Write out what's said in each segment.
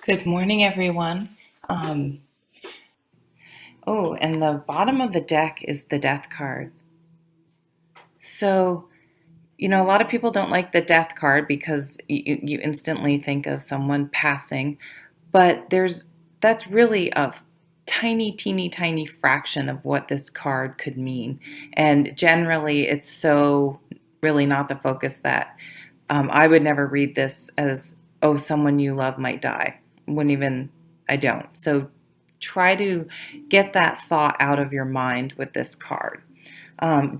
Good morning, everyone. Um, oh, and the bottom of the deck is the death card. So, a lot of people don't like the death card because you instantly think of someone passing, but that's really a tiny, teeny, tiny fraction of what this card could mean. And generally, it's so really not the focus that I would never read this as, oh, someone you love might die. Wouldn't even, I don't. So try to get that thought out of your mind with this card.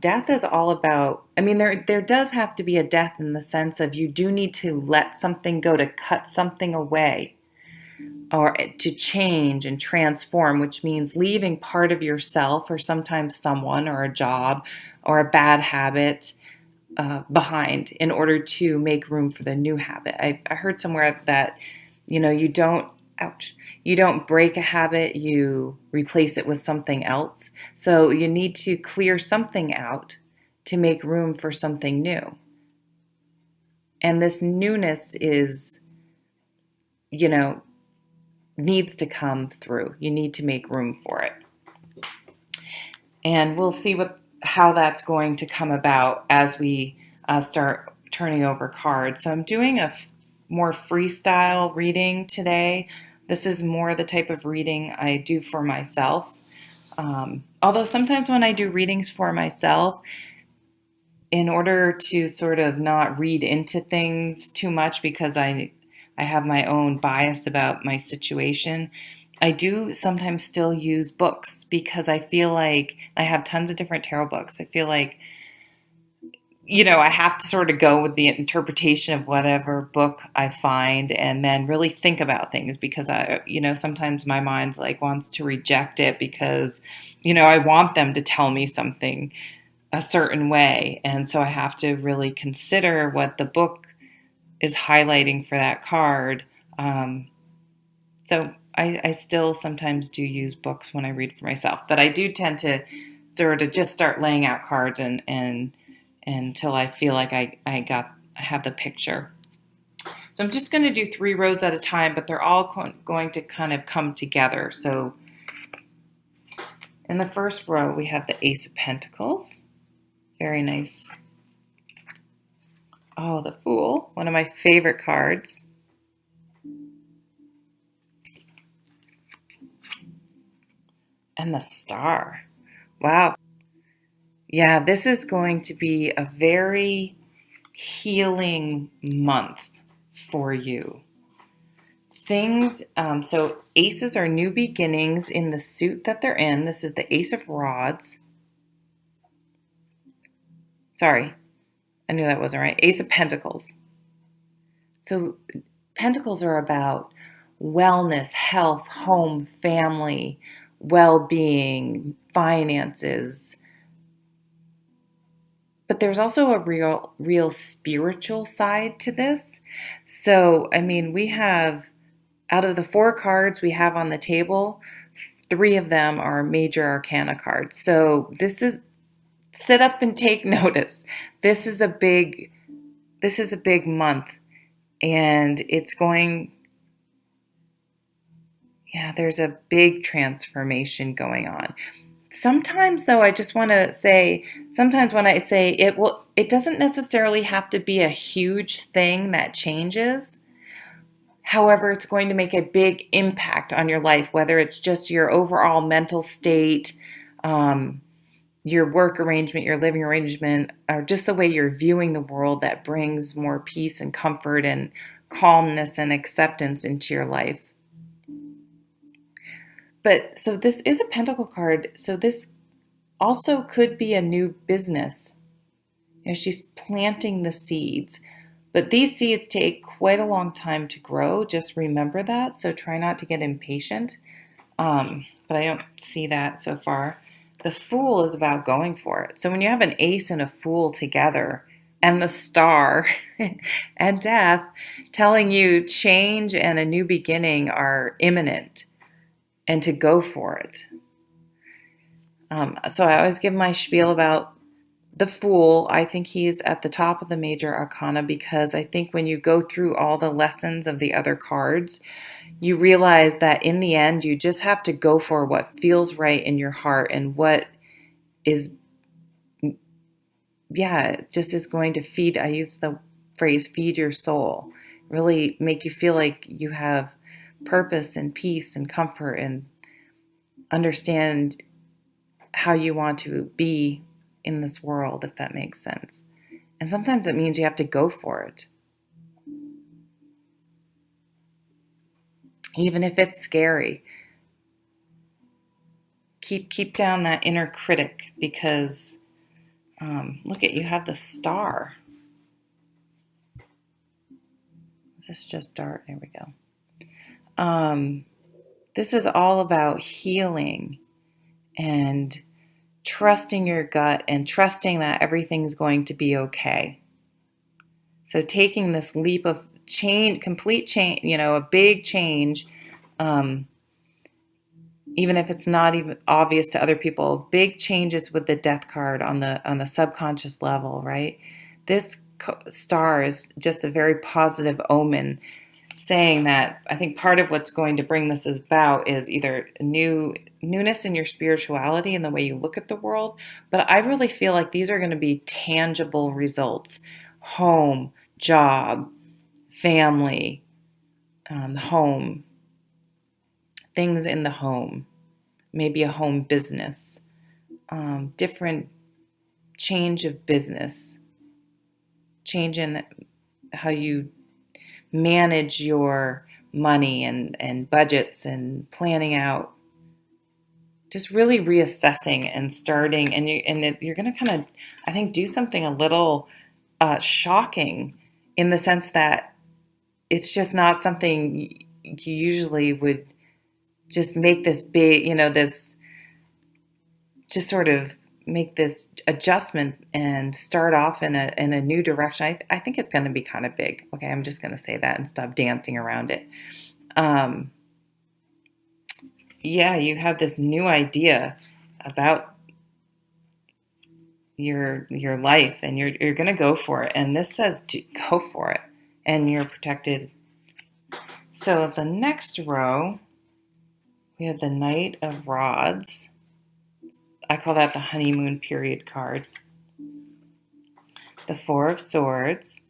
Death is all about, there does have to be a death in the sense of you do need to let something go, to cut something away or to change and transform, which means leaving part of yourself or sometimes someone or a job or a bad habit behind in order to make room for the new habit. I heard somewhere that, you don't, ouch, you don't break a habit, you replace it with something else. So you need to clear something out to make room for something new. And this newness is, you know, needs to come through. You need to make room for it. And we'll see how that's going to come about as we start turning over cards. So I'm doing a more freestyle reading today. This is more the type of reading I do for myself. Although sometimes when I do readings for myself, in order to sort of not read into things too much because I have my own bias about my situation, I do sometimes still use books because I feel like I have tons of different tarot books. I feel like, I have to sort of go with the interpretation of whatever book I find and then really think about things because sometimes my mind like wants to reject it because, I want them to tell me something a certain way. And so I have to really consider what the book is highlighting for that card. So I still sometimes do use books when I read for myself, but I do tend to sort of just start laying out cards and until I feel like I have the picture. So I'm just going to do 3 rows at a time, but they're all going to kind of come together. So in the first row, we have the Ace of Pentacles. Very nice. Oh, the Fool, one of my favorite cards. And the Star. Wow. Yeah, this is going to be a very healing month for you. So aces are new beginnings in the suit that they're in. This is the Ace of Rods. Sorry, I knew that wasn't right. Ace of Pentacles. So Pentacles are about wellness, health, home, family, well-being, finances. But there's also a real spiritual side to this. So, we have, out of the 4 cards we have on the table, 3 of them are major arcana cards. So sit up and take notice. This is a big month, and there's a big transformation going on. Sometimes, though, I just want to say, sometimes when I say it doesn't necessarily have to be a huge thing that changes. However, it's going to make a big impact on your life, whether it's just your overall mental state, your work arrangement, your living arrangement, or just the way you're viewing the world that brings more peace and comfort and calmness and acceptance into your life. But so this is a Pentacle card. So this also could be a new business. She's planting the seeds. But these seeds take quite a long time to grow. Just remember that. So try not to get impatient. But I don't see that so far. The Fool is about going for it. So when you have an ace and a fool together, and the Star and Death telling you change and a new beginning are imminent and to go for it. So I always give my spiel about the Fool, I think he's at the top of the major arcana because I think when you go through all the lessons of the other cards, you realize that in the end, you just have to go for what feels right in your heart and what is, yeah, just is going to feed. I use the phrase feed your soul, really make you feel like you have purpose and peace and comfort and understand how you want to be in this world, if that makes sense. And sometimes it means you have to go for it, even if it's scary. Keep down that inner critic because look at you have the star. Is this just dark? There we go. This is all about healing and trusting your gut and trusting that everything's going to be okay. So taking this leap of change, complete change, a big change, even if it's not even obvious to other people, big changes with the death card on the subconscious level, right? This star is just a very positive omen, saying that I think part of what's going to bring this about is either newness in your spirituality and the way you look at the world, but I really feel like these are going to be tangible results: home, job, family, home, things in the home, maybe a home business, different change of business, change in how you manage your money and budgets and planning out, just really reassessing and starting. And you're going to kind of, I think, do something a little shocking in the sense that it's just not something you usually would just make this big, this just sort of make this adjustment and start off in a new direction. I think it's going to be kind of big. Okay, I'm just going to say that and stop dancing around it. Yeah, you have this new idea about your life, and you're going to go for it. And this says to go for it, and you're protected. So the next row, we have the Knight of Rods. I call that the honeymoon period card. The Four of Swords,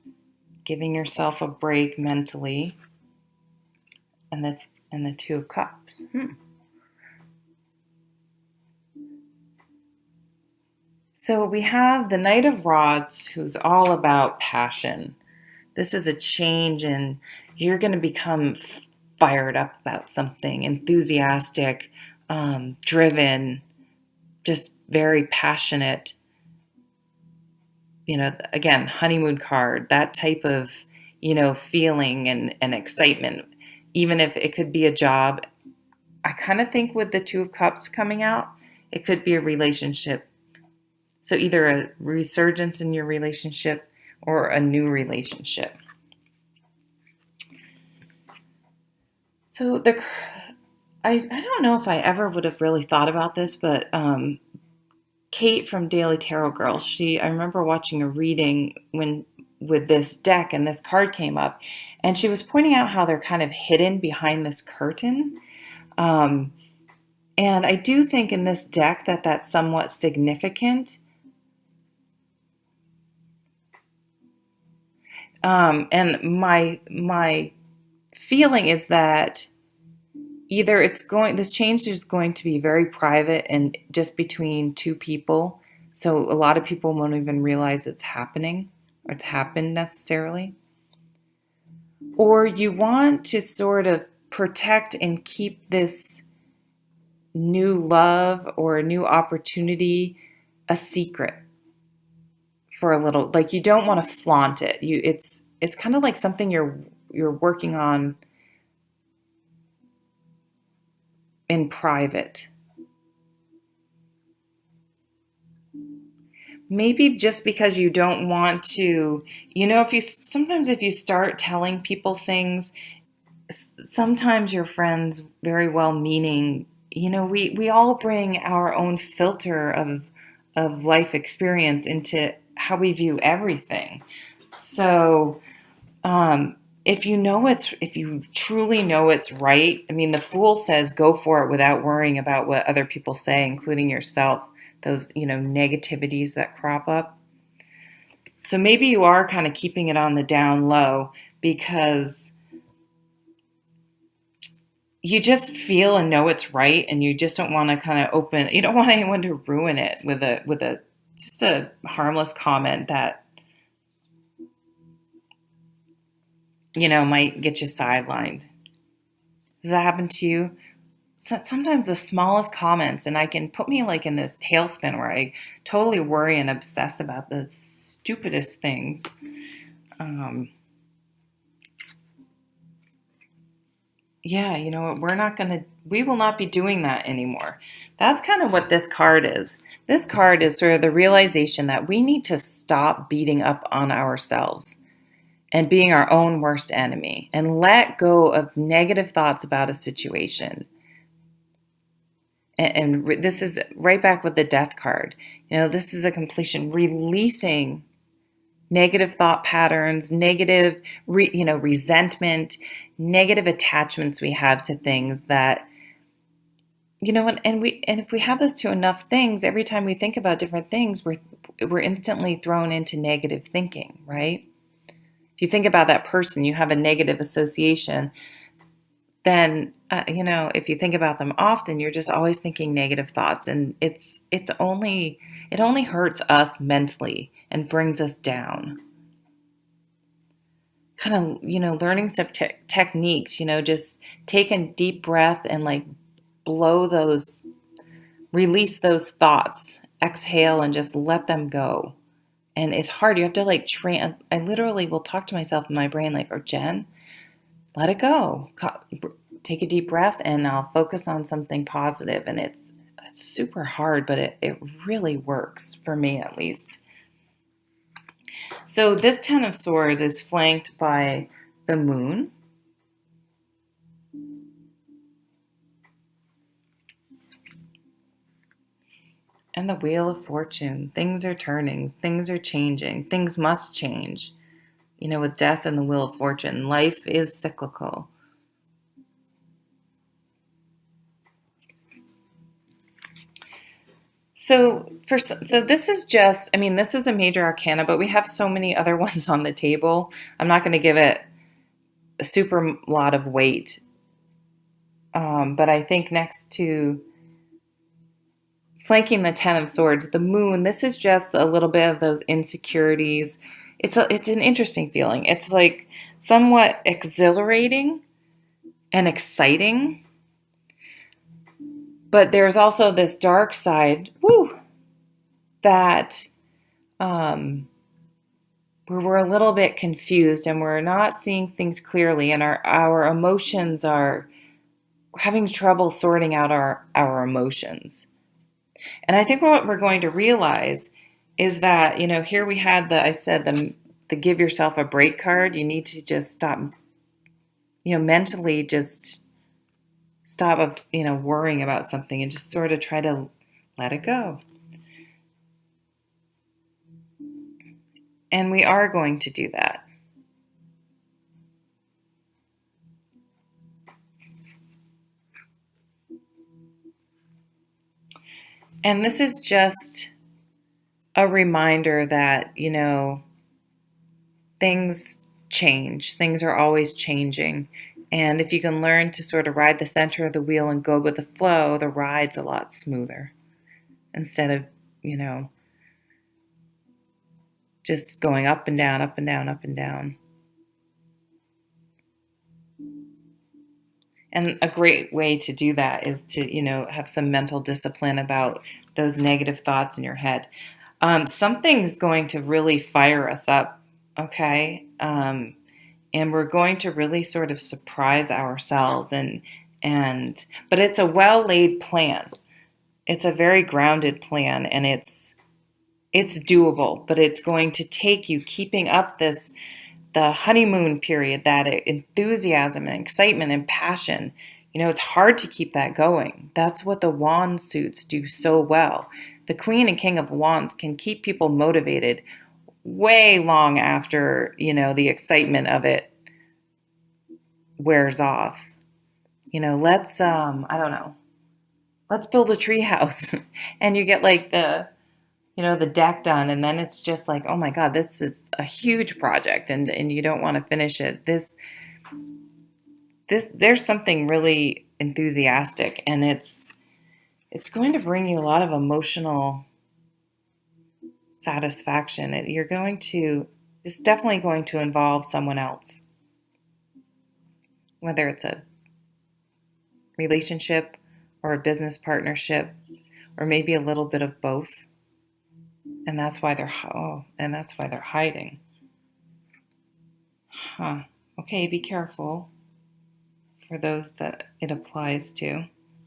giving yourself a break mentally, and the Two of Cups. So we have the Knight of Rods, who's all about passion. This is a change, and you're going to become fired up about something, enthusiastic, driven, just very passionate. Again, honeymoon card, that type of, feeling and excitement, even if it could be a job. I kind of think with the Two of Cups coming out, it could be a relationship. So either a resurgence in your relationship or a new relationship. So I don't know if I ever would have really thought about this, but Kate from Daily Tarot Girl, I remember watching a reading with this deck and this card came up, and she was pointing out how they're kind of hidden behind this curtain. And I do think in this deck that's somewhat significant. And my feeling is that either this change is going to be very private and just between two people. So a lot of people won't even realize it's happening or it's happened necessarily. Or you want to sort of protect and keep this new love or a new opportunity a secret for a little. Like you don't want to flaunt it. It's kind of like something you're working on in private. Maybe just because you don't want to, if you start telling people things, sometimes your friends, very well meaning, we all bring our own filter of life experience into how we view everything. So, if you truly know it's right, I mean, the Fool says go for it without worrying about what other people say, including yourself, those, negativities that crop up. So maybe you are kind of keeping it on the down low because you just feel and know it's right, and you just don't want to kind of you don't want anyone to ruin it with a just a harmless comment that, might get you sidelined. Does that happen to you? Sometimes the smallest comments, and I can put me like in this tailspin where I totally worry and obsess about the stupidest things. Um, yeah, we will not be doing that anymore. That's kind of what this card is. This card is sort of the realization that we need to stop beating up on ourselves and being our own worst enemy and let go of negative thoughts about a situation. And this is right back with the death card. This is a completion, releasing negative thought patterns, negative, resentment, negative attachments we have to things that, and if we have this to enough things, every time we think about different things, we're instantly thrown into negative thinking, right? If you think about that person, you have a negative association, then, if you think about them often, you're just always thinking negative thoughts, and it only hurts us mentally and brings us down. Kind of, learning some techniques, just take a deep breath and like release those thoughts, exhale and just let them go. And it's hard. You have to like train. I literally will talk to myself in my brain like, or Jen, let it go. Take a deep breath and I'll focus on something positive. And it's super hard, but it really works for me at least. So this Ten of Swords is flanked by the Moon, and the Wheel of Fortune. Things are turning, things are changing, things must change. With death and the Wheel of Fortune, life is cyclical. So this is just, this is a major arcana, but we have so many other ones on the table. I'm not going to give it a super lot of weight. But I think next to flanking the Ten of Swords, the Moon, this is just a little bit of those insecurities. It's an interesting feeling. It's like somewhat exhilarating and exciting. But there's also this dark side, that where we're a little bit confused and we're not seeing things clearly, and our emotions we're having trouble sorting out our emotions. And I think what we're going to realize is that, here we had the give yourself a break card. You need to just stop, mentally just stop, worrying about something and just sort of try to let it go. And we are going to do that. And this is just a reminder that, things change. Things are always changing. And if you can learn to sort of ride the center of the wheel and go with the flow, the ride's a lot smoother instead of, just going up and down, up and down, up and down. And a great way to do that is to, have some mental discipline about those negative thoughts in your head. Something's going to really fire us up, okay? And we're going to really sort of surprise ourselves, but it's a well-laid plan. It's a very grounded plan, and it's doable, but it's going to take you keeping up the honeymoon period, that enthusiasm and excitement and passion. It's hard to keep that going. That's what the wand suits do so well. the Queen and King of Wands can keep people motivated way long after, the excitement of it wears off. Let's I don't know, let's build a tree house. And you get like the deck done, and then it's just like, oh my God, this is a huge project, and you don't want to finish it. This there's something really enthusiastic, and it's going to bring you a lot of emotional satisfaction. It's definitely going to involve someone else, whether it's a relationship or a business partnership, or maybe a little bit of both. And that's why they're hiding. Huh. Okay, be careful for those that it applies to.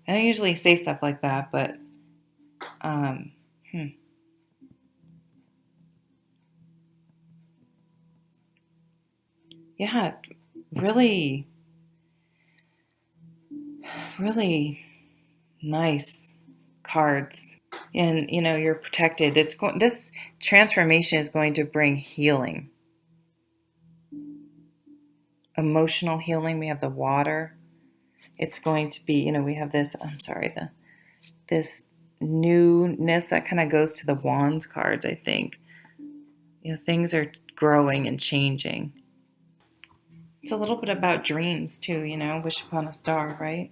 I don't usually say stuff like that, but um, hmm. Yeah, really, really nice cards. And you're protected. This transformation is going to bring healing, emotional healing. We have the water. It's going to be, we have this, I'm sorry, this newness that kind of goes to the wands cards, I think. Things are growing and changing. It's a little bit about dreams too, wish upon a star, right?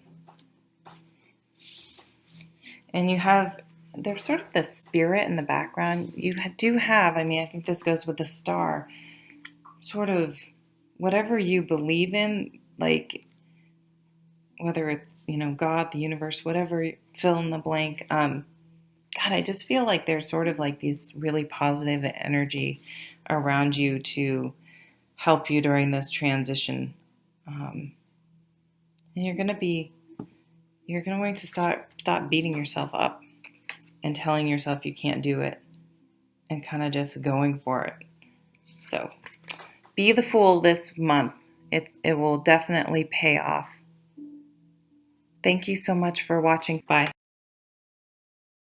And there's sort of the spirit in the background. You do have, I think this goes with the star, sort of whatever you believe in, like whether it's, God, the universe, whatever, fill in the blank. God, I just feel like there's sort of like these really positive energy around you to help you during this transition. And you're going to stop beating yourself up and telling yourself you can't do it, and kind of just going for it. So be the fool this month. It will definitely pay off. Thank you so much for watching. Bye.